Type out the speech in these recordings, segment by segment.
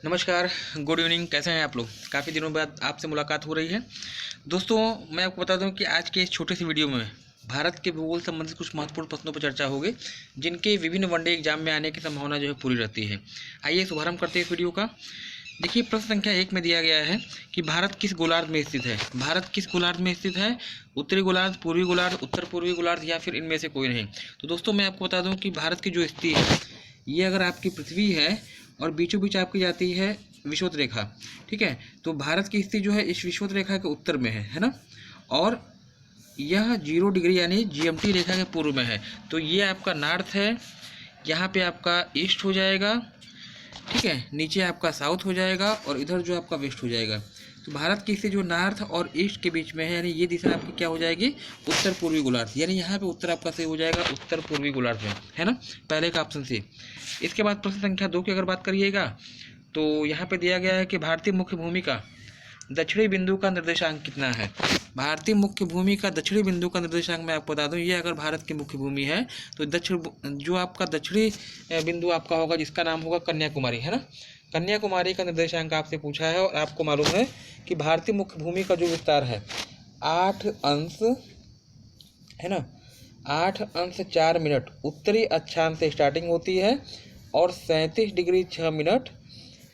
नमस्कार, good evening. कैसे हैं आप लोग? काफ़ी दिनों बाद आपसे मुलाकात हो रही है। दोस्तों, मैं आपको बता दूं कि आज के इस छोटे सी वीडियो में भारत के भूगोल संबंधित कुछ महत्वपूर्ण प्रश्नों पर चर्चा होगी, जिनके विभिन्न वनडे एग्जाम में आने की संभावना जो है पूरी रहती है। आइए शुभारंभ करते हैं इस वीडियो का। देखिए, प्रश्न संख्या 1 में दिया गया है कि भारत किस गोलार्ध में स्थित है। भारत किस गोलार्ध में स्थित है? उत्तरी गोलार्ध, पूर्वी गोलार्ध, उत्तर पूर्वी गोलार्ध या फिर इनमें से कोई नहीं। तो दोस्तों, मैं आपको बता दूं कि भारत की जो स्थिति है, ये अगर आपकी पृथ्वी है और बीचों बीच आपकी जाती है विषुवत रेखा, ठीक है। तो भारत की स्थिति जो है इस विषुवत रेखा के उत्तर में है ना। और यह 0 डिग्री यानी जीएमटी रेखा के पूर्व में है। तो ये आपका नॉर्थ है, यहाँ पे आपका ईस्ट हो जाएगा, ठीक है। नीचे आपका साउथ हो जाएगा और इधर जो आपका वेस्ट हो जाएगा। तो भारत की स्थिति जो नॉर्थ और ईस्ट के बीच में है, यानी ये दिशा आपकी क्या हो जाएगी? उत्तर पूर्वी गोलार्ध। यानी यहाँ पे उत्तर आपका सही हो जाएगा उत्तर पूर्वी गोलार्ध में, है ना, पहले का ऑप्शन सी। इसके बाद प्रश्न संख्या 2 की अगर बात करिएगा तो यहाँ पे दिया गया है कि भारतीय मुख्य भूमि का दक्षिणी बिंदु का निर्देशांक कितना है। भारतीय मुख्य भूमि का दक्षिणी बिंदु का निर्देशांक मैं आपको बता दूं, ये अगर भारत की मुख्य भूमि है तो दक्षिण जो आपका दक्षिणी बिंदु आपका होगा, जिसका नाम होगा कन्याकुमारी, है ना। कन्याकुमारी का निर्देशांक आपसे पूछा है और आपको मालूम है कि भारतीय मुख्य भूमि का जो विस्तार है 8 अंश, है ना, 8 अंश 4 मिनट उत्तरी अक्षांश से स्टार्टिंग होती है और 37 डिग्री 6 मिनट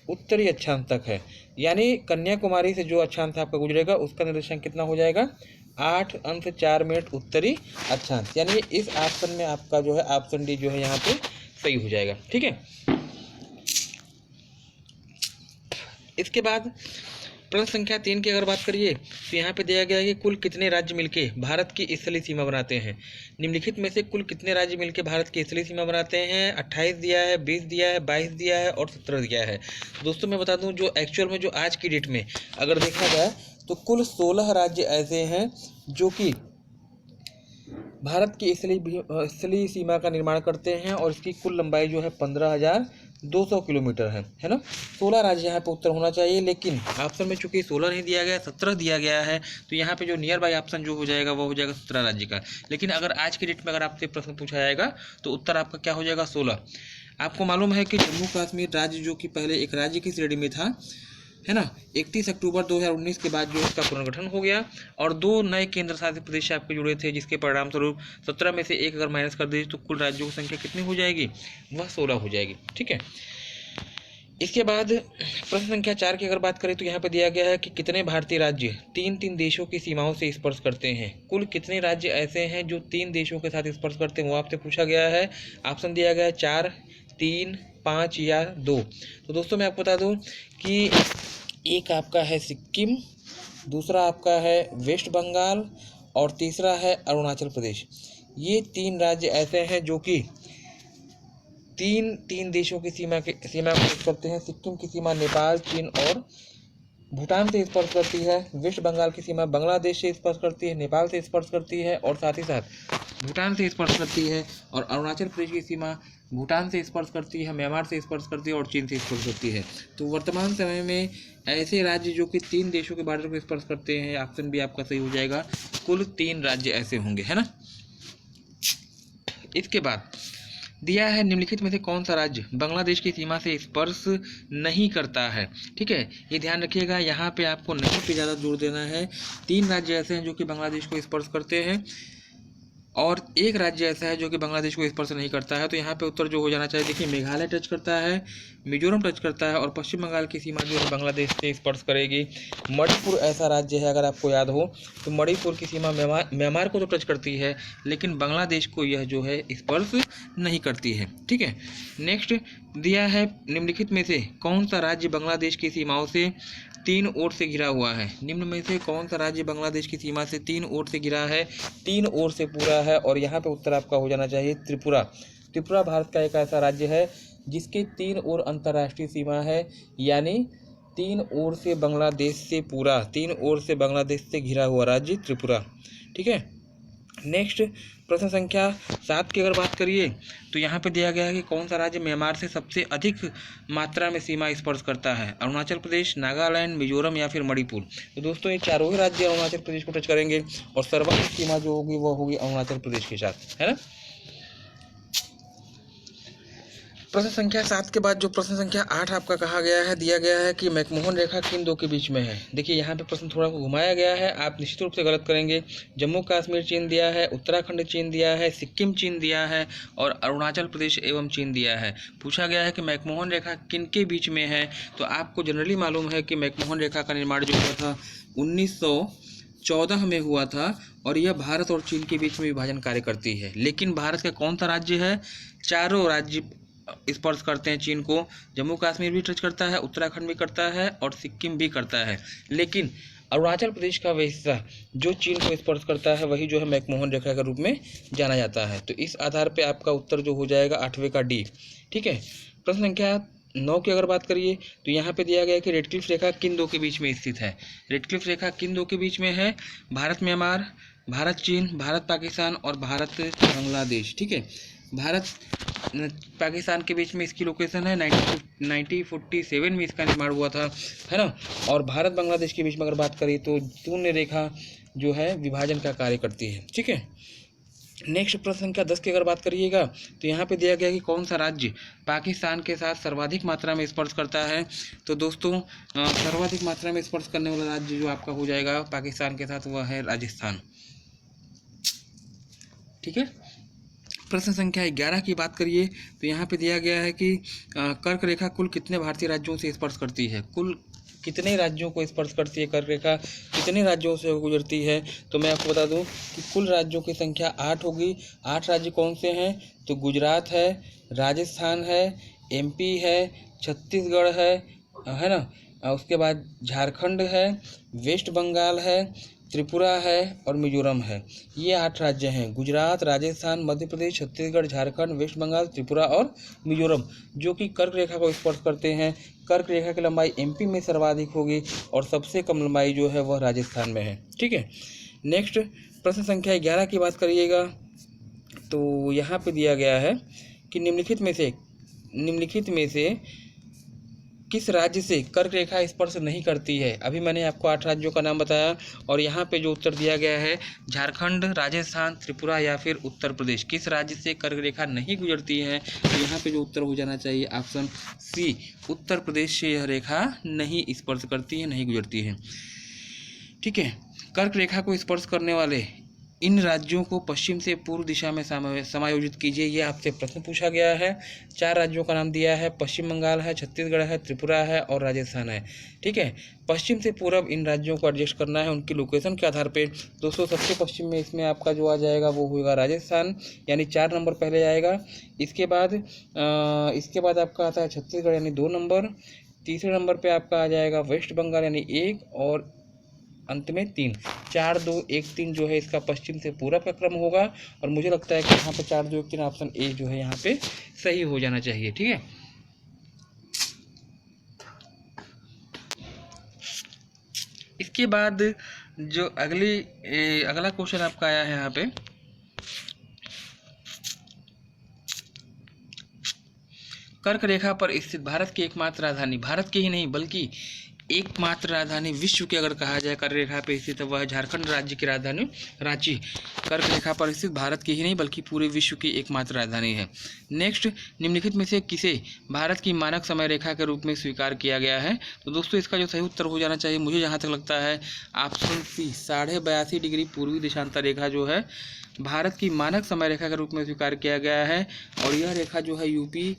उत्तरी अक्षांश तक है। यानी कन्याकुमारी से जो अक्षांश आपका गुजरेगा उसका निर्देशांक कितना हो जाएगा? 8 अंश 4 मिनट उत्तरी अक्षांश। यानी इस ऑप्शन में आपका जो है ऑप्शन डी जो है यहाँ पे सही हो जाएगा, ठीक है। इसके बाद प्रश्न संख्या 3 की अगर बात करिए तो यहाँ पे दिया गया है कि कुल कितने राज्य मिलके भारत की स्थलीय सीमा बनाते हैं। निम्नलिखित में से कुल कितने राज्य मिलके भारत की स्थलीय सीमा बनाते हैं? 28 दिया है, 20 दिया है, 22 दिया है और 17 दिया है। दोस्तों, मैं बता दूं जो एक्चुअल में जो आज की डेट में अगर देखा जाए तो कुल 16 राज्य ऐसे हैं जो कि भारत की स्थलीय सीमा का निर्माण करते हैं और इसकी कुल लंबाई जो है 15,200 किलोमीटर है ना। 16 राज्य यहाँ पे उत्तर होना चाहिए, लेकिन ऑप्शन में चूंकि 16 नहीं दिया गया, 17 दिया गया है, तो यहाँ पे जो नियर बाई ऑप्शन जो हो जाएगा वो हो जाएगा 17 राज्य का। लेकिन अगर आज की डेट में अगर आपसे प्रश्न पूछा जाएगा तो उत्तर आपका क्या हो जाएगा? 16। आपको मालूम है कि जम्मू कश्मीर राज्य जो कि पहले एक राज्य की श्रेणी में था, है ना, 31 अक्टूबर 2019 के बाद जो इसका पुनर्गठन हो गया और 2 नए केंद्र शासित प्रदेश आपके जुड़े थे, जिसके परिणाम स्वरूप 17 में से 1 अगर माइनस कर दीजिए तो कुल राज्यों की संख्या कितनी हो जाएगी? वह 16 हो जाएगी, ठीक है। इसके बाद प्रश्न संख्या 4 की अगर बात करें तो यहाँ पे दिया गया है कि कितने भारतीय राज्य 3 देशों की सीमाओं से स्पर्श करते हैं। कुल कितने राज्य ऐसे हैं जो 3 देशों के साथ स्पर्श करते हैं, वो आपसे पूछा गया है। ऑप्शन दिया गया है 4, 3, 5 या 2। तो दोस्तों, मैं आपको बता दूं कि एक आपका है सिक्किम, दूसरा आपका है वेस्ट बंगाल और तीसरा है अरुणाचल प्रदेश। ये 3 राज्य ऐसे हैं जो कि तीन देशों की सीमा को स्पर्श करते हैं। सिक्किम की सीमा नेपाल, चीन और भूटान से स्पर्श करती है। वेस्ट बंगाल की सीमा बांग्लादेश से स्पर्श करती है, नेपाल से स्पर्श करती है और साथ ही साथ भूटान से स्पर्श करती है। और अरुणाचल प्रदेश की सीमा भूटान से स्पर्श करती है, म्यांमार से स्पर्श करती है और चीन से स्पर्श करती है। तो वर्तमान समय में ऐसे राज्य जो कि 3 देशों के बॉर्डर को स्पर्श करते हैं, ऑप्शन भी आपका सही हो जाएगा। कुल 3 राज्य ऐसे होंगे, है ना। इसके बाद दिया है निम्नलिखित में से कौन सा राज्य बांग्लादेश की सीमा से स्पर्श नहीं करता है, ठीक है। ये ध्यान रखिएगा, यहाँ पे आपको नहीं पे ज़्यादा जोर देना है। 3 राज्य ऐसे हैं जो कि बांग्लादेश को स्पर्श करते हैं और 1 राज्य ऐसा है जो कि बांग्लादेश को स्पर्श नहीं करता है। तो यहाँ पे उत्तर जो हो जाना चाहिए, देखिए, मेघालय टच करता है, मिजोरम टच करता है और पश्चिम बंगाल की सीमा जो है बांग्लादेश से स्पर्श करेगी। मणिपुर ऐसा राज्य है, अगर आपको याद हो तो मणिपुर की सीमा म्यांमार को तो टच करती है, लेकिन बांग्लादेश को यह जो है स्पर्श नहीं करती है, ठीक है। नेक्स्ट दिया है निम्नलिखित में से कौन सा राज्य बांग्लादेश की सीमाओं से 3 ओर से घिरा हुआ है। निम्न में से कौन सा राज्य बांग्लादेश की सीमा से 3 ओर से घिरा है? 3 ओर से पूरा है और यहाँ पे उत्तर आपका हो जाना चाहिए त्रिपुरा। त्रिपुरा भारत का एक ऐसा राज्य है जिसकी 3 ओर अंतर्राष्ट्रीय सीमा है, यानी 3 ओर से बांग्लादेश से पूरा 3 ओर से बांग्लादेश से घिरा हुआ राज्य त्रिपुरा, ठीक है। नेक्स्ट प्रश्न संख्या 7 की अगर बात करिए तो यहाँ पे दिया गया है कि कौन सा राज्य म्यांमार से सबसे अधिक मात्रा में सीमा स्पर्श करता है। अरुणाचल प्रदेश, नागालैंड, मिजोरम या फिर मणिपुर। तो दोस्तों, ये चारों ही राज्य अरुणाचल प्रदेश को टच करेंगे और सर्वाधिक सीमा जो होगी वो होगी अरुणाचल प्रदेश के साथ, है ना। प्रश्न संख्या 7 के बाद जो प्रश्न संख्या 8 आपका कहा गया है, दिया गया है कि मैकमोहन रेखा किन दो के बीच में है। देखिए यहाँ पे प्रश्न थोड़ा घुमाया गया है, आप निश्चित रूप से गलत करेंगे। जम्मू कश्मीर चीन दिया है, उत्तराखंड चीन दिया है, सिक्किम चीन दिया है और अरुणाचल प्रदेश एवं चीन दिया है। पूछा गया है कि मैकमोहन रेखा किन के बीच में है, तो आपको जनरली मालूम है कि मैकमोहन रेखा का निर्माण जो हुआ था 1914 में हुआ था और यह भारत और चीन के बीच में विभाजन कार्य करती है। लेकिन भारत का कौन सा राज्य है? चारों राज्य स्पर्श करते हैं चीन को। जम्मू कश्मीर भी टच करता है, उत्तराखंड भी करता है और सिक्किम भी करता है। लेकिन अरुणाचल प्रदेश का वह हिस्सा जो चीन को स्पर्श करता है वही जो है मैकमोहन रेखा के रूप में जाना जाता है। तो इस आधार पे आपका उत्तर जो हो जाएगा 8वें का डी। ठीक है। प्रश्न संख्या 9 की अगर बात करिए तो यहाँ पे दिया गया है कि रेडक्लिफ रेखा किन दो के बीच में स्थित है। रेडक्लिफ रेखा किन दो के बीच में है? भारत म्यांमार, भारत चीन, भारत पाकिस्तान और भारत बांग्लादेश। ठीक है। भारत पाकिस्तान के बीच में इसकी लोकेशन है 1947 में इसका निर्माण हुआ था, है ना। और भारत बांग्लादेश के बीच में अगर बात करें तो शून्य रेखा जो है विभाजन का कार्य करती है। ठीक है। नेक्स्ट प्रश्न संख्या 10 की अगर बात करिएगा तो यहाँ पे दिया गया है कि कौन सा राज्य पाकिस्तान के साथ सर्वाधिक मात्रा में स्पर्श करता है। तो दोस्तों सर्वाधिक मात्रा में स्पर्श करने वाला राज्य जो आपका हो जाएगा पाकिस्तान के साथ वह है राजस्थान। ठीक है। प्रश्न संख्या 11 की बात करिए तो यहाँ पे दिया गया है कि कर्क रेखा कुल कितने भारतीय राज्यों से स्पर्श करती है। कुल कितने राज्यों को स्पर्श करती है कर्क रेखा, कितने राज्यों से गुजरती है? तो मैं आपको बता दूं कि कुल राज्यों की संख्या 8 होगी। 8 राज्य कौन से हैं? तो गुजरात है, राजस्थान है, एमपी है, छत्तीसगढ़ है ना, उसके बाद झारखंड है, वेस्ट बंगाल है, त्रिपुरा है और मिजोरम है। ये 8 राज्य हैं, गुजरात, राजस्थान, मध्य प्रदेश, छत्तीसगढ़, झारखंड, वेस्ट बंगाल, त्रिपुरा और मिजोरम, जो कि कर्क रेखा को स्पर्श करते हैं। कर्क रेखा की लंबाई एमपी में सर्वाधिक होगी और सबसे कम लंबाई जो है वह राजस्थान में है। ठीक है। नेक्स्ट प्रश्न संख्या 11 की बात करिएगा तो यहाँ पे दिया गया है कि निम्नलिखित में से किस राज्य से कर्क रेखा स्पर्श नहीं करती है। अभी मैंने आपको 8 राज्यों का नाम बताया और यहाँ पे जो उत्तर दिया गया है झारखंड, राजस्थान, त्रिपुरा या फिर उत्तर प्रदेश। किस राज्य से कर्क रेखा नहीं गुजरती है? तो यहाँ पे जो उत्तर हो जाना चाहिए ऑप्शन सी, उत्तर प्रदेश से यह रेखा नहीं स्पर्श करती है, नहीं गुजरती है। ठीक है। कर्क रेखा को स्पर्श करने वाले इन राज्यों को पश्चिम से पूर्व दिशा में समायोजित कीजिए। ये आपसे प्रश्न पूछा गया है। 4 राज्यों का नाम दिया है, पश्चिम बंगाल है, छत्तीसगढ़ है, त्रिपुरा है और राजस्थान है। ठीक है। पश्चिम से पूर्व इन राज्यों को एडजस्ट करना है उनकी लोकेशन के आधार पे। दोस्तों सबसे पश्चिम में इसमें आपका जो आ जाएगा वो होगा राजस्थान, यानी 4 नंबर पहले आएगा। इसके बाद आपका आता है छत्तीसगढ़ यानी 2 नंबर। तीसरे नंबर पर आपका आ जाएगा वेस्ट बंगाल यानी 1 और अंत में 3। 4 2 1 3 जो है इसका पश्चिम से पूर्व का क्रम होगा और मुझे लगता है कि यहाँ पे 4 2 1 3 ऑप्शन ए जो है यहाँ पे सही हो जाना चाहिए। ठीक है। इसके बाद जो अगला क्वेश्चन आपका आया है यहाँ पे, कर्क रेखा पर स्थित भारत की एकमात्र राजधानी, भारत की ही नहीं बल्कि एकमात्र राजधानी विश्व की अगर कहा जाए कर्क रेखा पर स्थित है वह झारखंड राज्य की राजधानी रांची कर्क रेखा पर स्थित भारत की ही नहीं बल्कि पूरे विश्व की एकमात्र राजधानी है। नेक्स्ट, निम्नलिखित में से किसे भारत की मानक समय रेखा के रूप में स्वीकार किया गया है? तो दोस्तों इसका जो सही उत्तर हो जाना चाहिए मुझे जहाँ तक लगता है ऑप्शन सी, 82.5 डिग्री पूर्वी देशांतर रेखा जो है भारत की मानक समय रेखा के रूप में स्वीकार किया गया है। और यह रेखा जो है यूपी,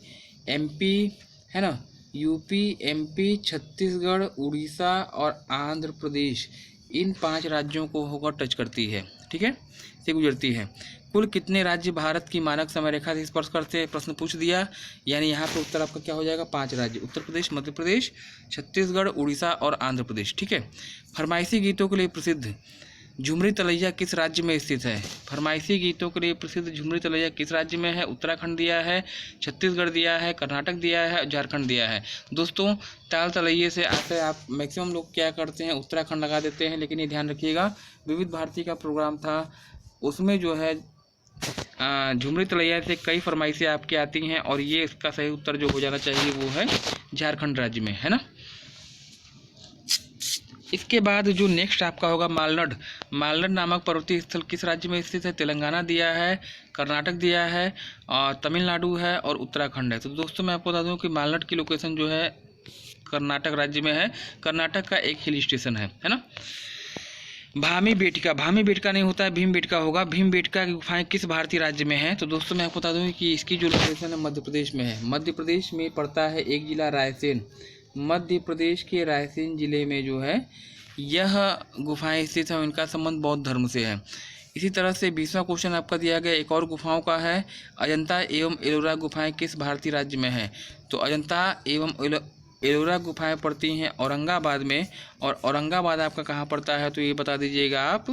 एमपी है ना, यूपी, एमपी, छत्तीसगढ़, उड़ीसा और आंध्र प्रदेश, इन 5 राज्यों को होकर टच करती है। ठीक है, से गुजरती है। कुल कितने राज्य भारत की मानक समय रेखा से स्पर्श करते हैं प्रश्न पूछ दिया, यानी यहाँ पे उत्तर आपका क्या हो जाएगा? 5 राज्य, उत्तर प्रदेश, मध्य प्रदेश, छत्तीसगढ़, उड़ीसा और आंध्र प्रदेश। ठीक है। फरमाइशी गीतों के लिए प्रसिद्ध झुमरी तलैया किस राज्य में स्थित है? फरमाइशी गीतों के लिए प्रसिद्ध झुमरी तलैया किस राज्य में है? उत्तराखंड दिया है, छत्तीसगढ़ दिया है, कर्नाटक दिया है, झारखंड दिया है। दोस्तों ताल तलैये से आते आप मैक्सिमम लोग क्या करते हैं उत्तराखंड लगा देते हैं, लेकिन ये ध्यान रखिएगा विविध भारती का प्रोग्राम था उसमें जो है झुमरी तलैया से कई फरमाइशें आपकी आती हैं और ये इसका सही उत्तर जो हो जाना चाहिए वो है झारखंड राज्य में, है ना। इसके बाद जो नेक्स्ट आपका होगा मालनड। मालनड नामक पर्वतीय स्थल किस राज्य में स्थित है? तेलंगाना दिया है, कर्नाटक दिया है, और तमिलनाडु है और उत्तराखंड है। तो दोस्तों मैं आपको बता दूं कि मालनड की लोकेशन जो है कर्नाटक राज्य में है। कर्नाटक का एक हिल स्टेशन है ना। भामी बेटका नहीं होता है, भीम बेटका होगा। भीम बेटका की गुफाएं किस भारतीय राज्य में है? तो दोस्तों मैं आपको बता दूं कि इसकी जो लोकेशन है मध्य प्रदेश में है। मध्य प्रदेश में पड़ता है एक जिला रायसेन। मध्य प्रदेश के रायसेन जिले में जो है यह गुफाएं स्थित हैं। इनका संबंध बौद्ध धर्म से है। इसी तरह से 20वां क्वेश्चन आपका दिया गया एक और गुफाओं का है। अजंता एवं एलोरा गुफाएं किस भारतीय राज्य में है? तो अजंता एवं एलोरा गुफाएं पड़ती हैं औरंगाबाद में, और औरंगाबाद आपका कहाँ पड़ता है? तो ये बता दीजिएगा आप,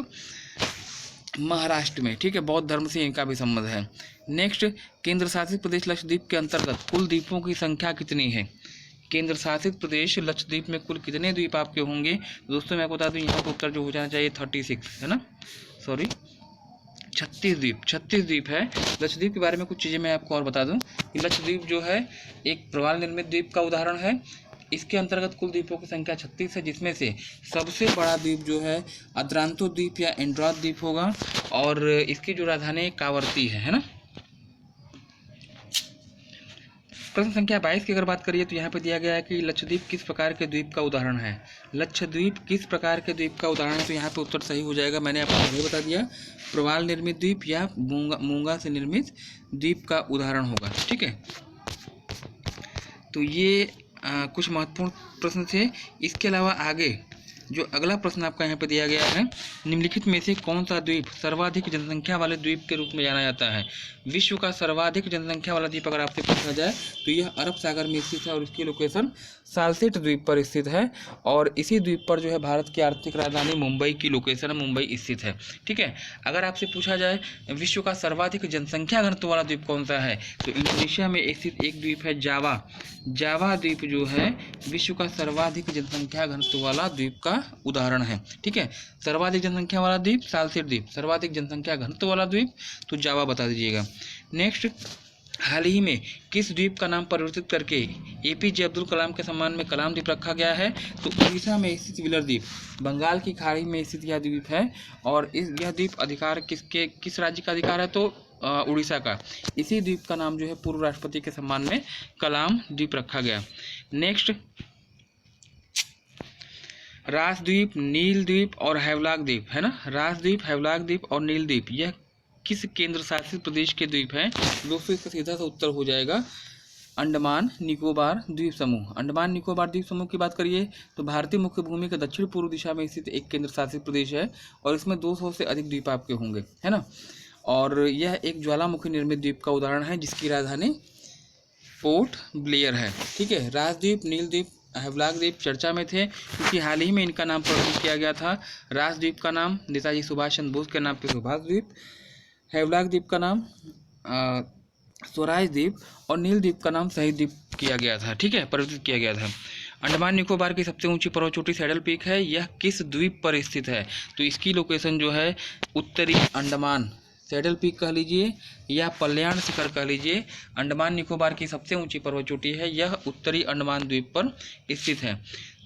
महाराष्ट्र में। ठीक है, बौद्ध धर्म से इनका भी संबंध है। नेक्स्ट, केंद्र शासित प्रदेश लक्षद्वीप के अंतर्गत कुल द्वीपों की संख्या कितनी है? केंद्र शासित प्रदेश लक्षद्वीप में कुल कितने द्वीप आपके होंगे? दोस्तों मैं आपको बता दूं यहाँ पर उत्तर जो हो जाना चाहिए 36 है ना, सॉरी 36 द्वीप। 36 द्वीप है। लक्षद्वीप के बारे में कुछ चीज़ें मैं आपको और बता दूं कि लक्षद्वीप जो है एक प्रवाल निर्मित द्वीप का उदाहरण है। इसके अंतर्गत कुल द्वीपों की संख्या 36 है, जिसमें से सबसे बड़ा द्वीप जो है अद्रांतो द्वीप या एंड्रोथ द्वीप होगा, और इसकी जो राजधानी कावरती है ना। प्रश्न संख्या 22 की अगर बात करिए तो यहाँ पे दिया गया है कि लक्षद्वीप किस प्रकार के द्वीप का उदाहरण है? लक्षद्वीप किस प्रकार के द्वीप का उदाहरण है? तो यहाँ पे उत्तर सही हो जाएगा, मैंने आपको पहले बता दिया, प्रवाल निर्मित द्वीप या मूंगा से निर्मित द्वीप का उदाहरण होगा। ठीक है, तो ये कुछ महत्वपूर्ण प्रश्न थे। इसके अलावा आगे जो अगला प्रश्न आपका यहाँ पे दिया गया है, निम्नलिखित में से कौन सा द्वीप सर्वाधिक जनसंख्या वाले द्वीप के रूप में जाना जाता है? विश्व का सर्वाधिक जनसंख्या वाला द्वीप अगर आपसे पूछा जाए तो यह अरब सागर में स्थित है, और इसकी लोकेशन सालसेट द्वीप पर स्थित है, और इसी द्वीप पर जो है भारत की आर्थिक राजधानी मुंबई की लोकेशन मुंबई स्थित है। ठीक है, अगर आपसे पूछा जाए विश्व का सर्वाधिक जनसंख्या घनत्व वाला द्वीप कौन सा है, तो इंडोनेशिया में स्थित एक द्वीप है जावा। जावा द्वीप जो है विश्व का सर्वाधिक जनसंख्या घनत्व वाला द्वीप का उदाहरण है। ठीक है, सर्वाधिक जनसंख्या वाला द्वीप सालसेट द्वीप, सर्वाधिक जनसंख्या घनत्व वाला द्वीप तो जावा बता दीजिएगा। नेक्स्ट, हाल ही में किस द्वीप का नाम परिवर्तित करके एपीजे अब्दुल कलाम के सम्मान में कलाम द्वीप रखा गया है? तो उड़ीसा में स्थित व्हीलर द्वीप, बंगाल की खाड़ी में स्थित यह द्वीप है, और यह द्वीप अधिकार किस राज्य का अधिकार है? तो उड़ीसा का। इसी द्वीप का नाम जो है पूर्व राष्ट्रपति के सम्मान में कलाम द्वीप रखा गया। नेक्स्ट, राजद्वीप, नील द्वीप और हैवलॉक द्वीप है ना। राजद्वीप, हैवलॉक द्वीप और नील द्वीप यह किस केंद्र शासित प्रदेश के द्वीप हैं? दोस्तों इसका सीधा सा उत्तर हो जाएगा अंडमान निकोबार द्वीप समूह। अंडमान निकोबार द्वीप समूह की बात करिए तो भारतीय मुख्य भूमि के दक्षिण पूर्व दिशा में स्थित एक केंद्र शासित प्रदेश है, और इसमें 200 से अधिक द्वीप आपके होंगे, है ना। और यह एक ज्वालामुखी निर्मित द्वीप का उदाहरण है, जिसकी राजधानी पोर्ट ब्लेयर है। ठीक है, राजद्वीप, नील द्वीप, हैवलॉक द्वीप चर्चा में थे क्योंकि हाल ही में इनका नाम परिवर्तित किया गया था। राजद्वीप का नाम नेताजी सुभाष चंद्र बोस के नाम पे सुभाष द्वीप, हैवलॉक द्वीप का नाम स्वराज द्वीप, और नील द्वीप का नाम शहीद द्वीप किया गया था। ठीक है, परिवर्तित किया गया था। अंडमान निकोबार की सबसे ऊंची पर्वत चोटी सैडल पीक है, यह किस द्वीप पर स्थित है? तो इसकी लोकेशन जो है उत्तरी अंडमान, सैडल पीक कह लीजिए या पल्याण शिखर कह लीजिए, अंडमान निकोबार की सबसे ऊंची पर्वत चोटी है, यह उत्तरी अंडमान द्वीप पर स्थित है।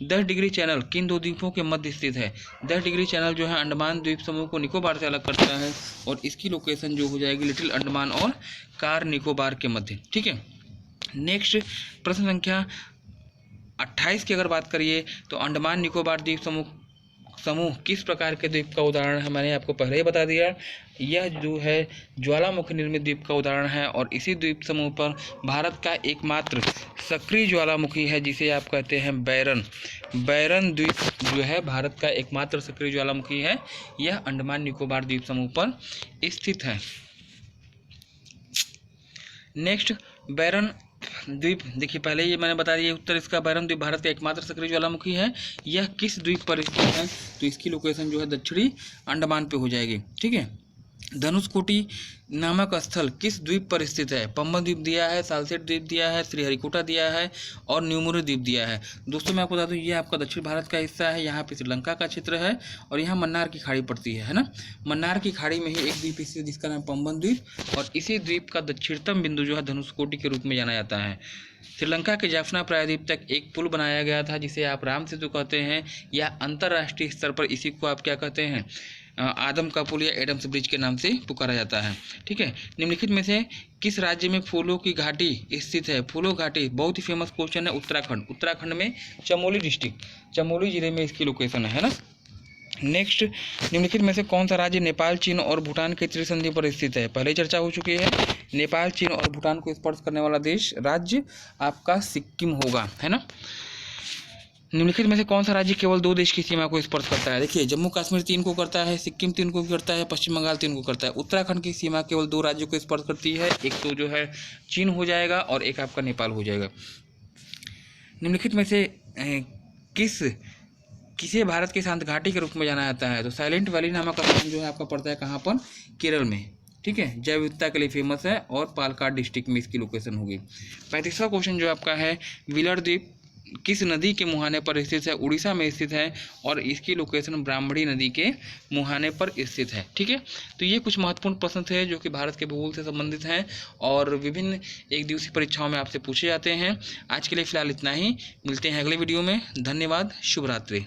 10 डिग्री चैनल किन दो द्वीपों के मध्य स्थित है? 10 डिग्री चैनल जो है अंडमान द्वीप समूह को निकोबार से अलग करता है, और इसकी लोकेशन जो हो जाएगी लिटिल अंडमान और कार निकोबार के मध्य। ठीक है, नेक्स्ट प्रश्न संख्या 28 की अगर बात करिए तो अंडमान निकोबार द्वीप समूह किस प्रकार के द्वीप का उदाहरण है? मैंने आपको पहले ही बता दिया, यह जो है ज्वालामुखी निर्मित द्वीप का उदाहरण है, और इसी द्वीप समूह पर भारत का एकमात्र सक्रिय ज्वालामुखी है, जिसे आप कहते हैं बैरन। बैरन द्वीप जो है भारत का एकमात्र सक्रिय ज्वालामुखी है, यह अंडमान निकोबार द्वीप समूह पर स्थित है। नेक्स्ट, बैरन द्वीप, देखिए पहले ये मैंने बता दिया उत्तर इसका, बैरन द्वीप भारत का एकमात्र सक्रिय ज्वालामुखी है, यह किस द्वीप पर स्थित है? तो इसकी लोकेशन जो है दक्षिणी अंडमान पे हो जाएगी। ठीक है, धनुषकोटी नामक स्थल किस द्वीप पर स्थित है? पंबन द्वीप दिया है, सालसेट द्वीप दिया है, श्रीहरिकोटा दिया है और न्यूमोरी द्वीप दिया है। दोस्तों मैं आपको बता दूं ये आपका दक्षिण भारत का हिस्सा है। यहाँ पे श्रीलंका का क्षेत्र है और यहाँ मन्नार की खाड़ी पड़ती है ना। मन्नार की खाड़ी में ही एक द्वीप स्थित है जिसका नाम पंबन द्वीप, और इसी द्वीप का दक्षिणतम बिंदु जो है धनुषकोटी के रूप में जाना जाता है। श्रीलंका के जाफना प्रायद्वीप तक एक पुल बनाया गया था जिसे आप राम सेतु कहते हैं, या अंतर्राष्ट्रीय स्तर पर इसी को आप क्या कहते हैं, आदम का पुल या एडम्स ब्रिज के नाम से पुकारा जाता है। ठीक है, निम्नलिखित में से किस राज्य में फूलों की घाटी स्थित है? फूलों घाटी बहुत ही फेमस क्वेश्चन है। उत्तराखंड। उत्तराखंड में चमोली डिस्ट्रिक्ट, चमोली जिले में इसकी लोकेशन है ना। नेक्स्ट, निम्नलिखित में से कौन सा राज्य नेपाल, चीन और भूटान के त्रिसंधि पर स्थित है? पहले चर्चा हो चुकी है। नेपाल, चीन और भूटान को स्पर्श करने वाला देश राज्य आपका सिक्किम होगा, है ना। निम्नलिखित में से कौन सा राज्य केवल 2 देश की सीमा को स्पर्श करता है? देखिए, जम्मू कश्मीर 3 को करता है, सिक्किम 3 को करता है, पश्चिम बंगाल 3 को करता है। उत्तराखंड की सीमा केवल 2 राज्यों को स्पर्श करती है, एक तो जो है चीन हो जाएगा और एक आपका नेपाल हो जाएगा। निम्नलिखित में से किसे भारत के शांत घाटी के रूप में जाना जाता है? तो साइलेंट वैली नामक स्थान जो है आपका पड़ता है कहाँ पर? केरल में। ठीक है, जैव विविधता के लिए फेमस है और पालक्काड डिस्ट्रिक्ट में इसकी लोकेशन होगी। 35वां क्वेश्चन जो आपका है, व्हीलर द्वीप किस नदी के मुहाने पर स्थित है? उड़ीसा में स्थित है और इसकी लोकेशन ब्राह्मणी नदी के मुहाने पर स्थित है। ठीक है, तो ये कुछ महत्वपूर्ण प्रश्न थे जो कि भारत के भूगोल से संबंधित हैं और विभिन्न एक दिवसीय परीक्षाओं में आपसे पूछे जाते हैं। आज के लिए फिलहाल इतना ही, मिलते हैं अगले वीडियो में। धन्यवाद, शुभ रात्रि।